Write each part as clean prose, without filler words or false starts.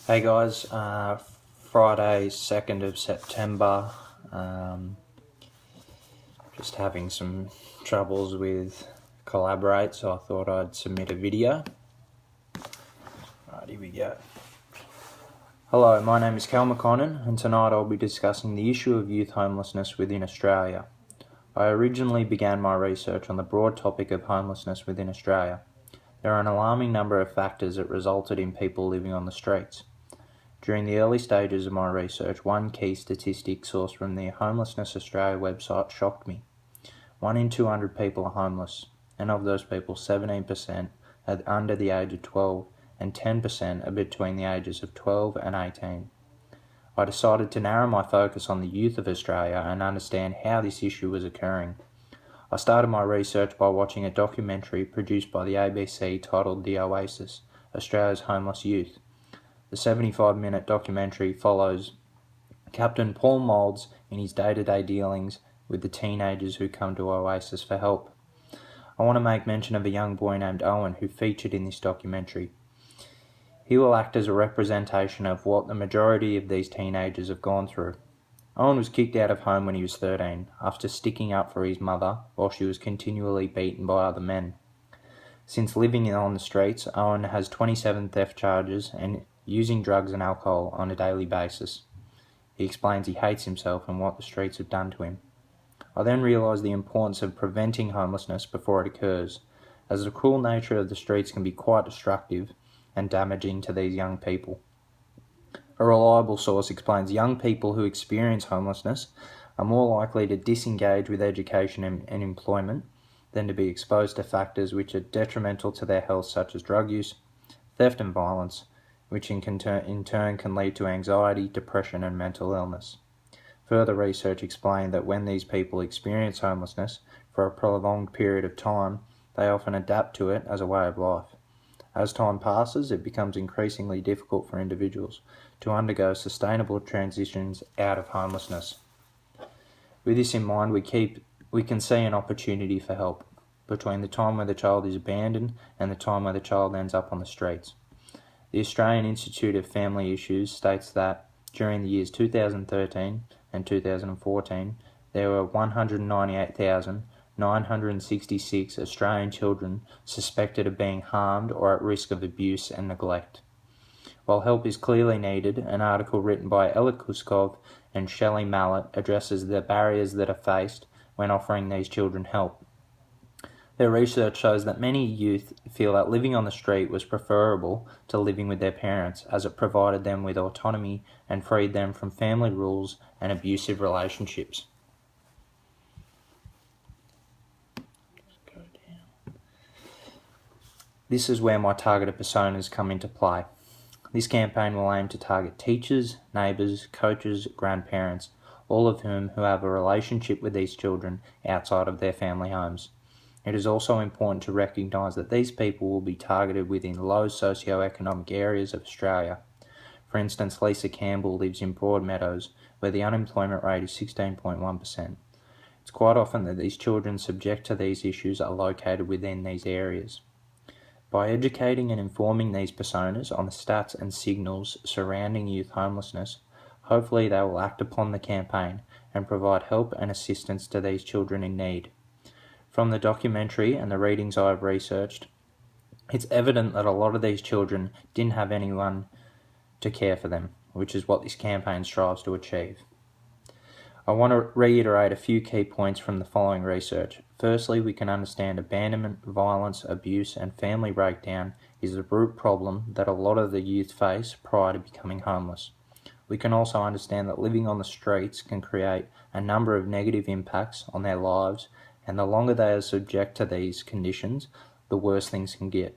Hey guys, Friday 2nd of September, just having some troubles with Collaborate, so I thought I'd submit a video. Right, here we go. Hello, my name is Cal McConnon, and tonight I'll be discussing the issue of youth homelessness within Australia. I originally began my research on the broad topic of homelessness within Australia. There are an alarming number of factors that resulted in people living on the streets. During the early stages of my research, one key statistic sourced from the Homelessness Australia website shocked me. 1 in 200 people are homeless, and of those people, 17% are under the age of 12 and 10% are between the ages of 12 and 18. I decided to narrow my focus on the youth of Australia and understand how this issue was occurring. I started my research by watching a documentary produced by the ABC titled The Oasis, Australia's Homeless Youth. The 75-minute documentary follows Captain Paul Moulds in his day-to-day dealings with the teenagers who come to Oasis for help. I want to make mention of a young boy named Owen who featured in this documentary. He will act as a representation of what the majority of these teenagers have gone through. Owen was kicked out of home when he was 13 after sticking up for his mother while she was continually beaten by other men. Since living on the streets, Owen has 27 theft charges and using drugs and alcohol on a daily basis. He explains he hates himself and what the streets have done to him. I then realised the importance of preventing homelessness before it occurs, as the cruel nature of the streets can be quite destructive and damaging to these young people. A reliable source explains young people who experience homelessness are more likely to disengage with education and employment than to be exposed to factors which are detrimental to their health, such as drug use, theft and violence, which in turn can lead to anxiety, depression and mental illness. Further research explained that when these people experience homelessness for a prolonged period of time, they often adapt to it as a way of life. As time passes, it becomes increasingly difficult for individuals to undergo sustainable transitions out of homelessness. With this in mind, we can see an opportunity for help between the time where the child is abandoned and the time where the child ends up on the streets. The Australian Institute of Family Issues states that during the years 2013 and 2014, there were 198,966 Australian children suspected of being harmed or at risk of abuse and neglect. While help is clearly needed, an article written by Ella Kuskov and Shelley Mallett addresses the barriers that are faced when offering these children help. Their research shows that many youth feel that living on the street was preferable to living with their parents, as it provided them with autonomy and freed them from family rules and abusive relationships. This is where my targeted personas come into play. This campaign will aim to target teachers, neighbours, coaches, grandparents, all of whom who have a relationship with these children outside of their family homes. It is also important to recognise that these people will be targeted within low socio-economic areas of Australia. For instance, Lisa Campbell lives in Broadmeadows, where the unemployment rate is 16.1%. It's quite often that these children subject to these issues are located within these areas. By educating and informing these personas on the stats and signals surrounding youth homelessness, hopefully they will act upon the campaign and provide help and assistance to these children in need. From the documentary and the readings I have researched, it's evident that a lot of these children didn't have anyone to care for them, which is what this campaign strives to achieve. I want to reiterate a few key points from the following research. Firstly, we can understand abandonment, violence, abuse and family breakdown is the root problem that a lot of the youth face prior to becoming homeless. We can also understand that living on the streets can create a number of negative impacts on their lives, and the longer they are subject to these conditions, the worse things can get.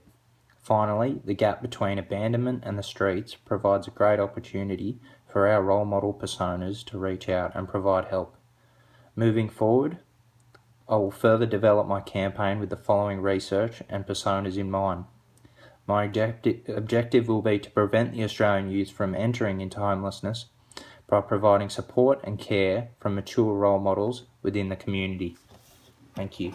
Finally, the gap between abandonment and the streets provides a great opportunity for our role model personas to reach out and provide help. Moving forward, I will further develop my campaign with the following research and personas in mind. My objective will be to prevent the Australian youth from entering into homelessness by providing support and care from mature role models within the community. Thank you.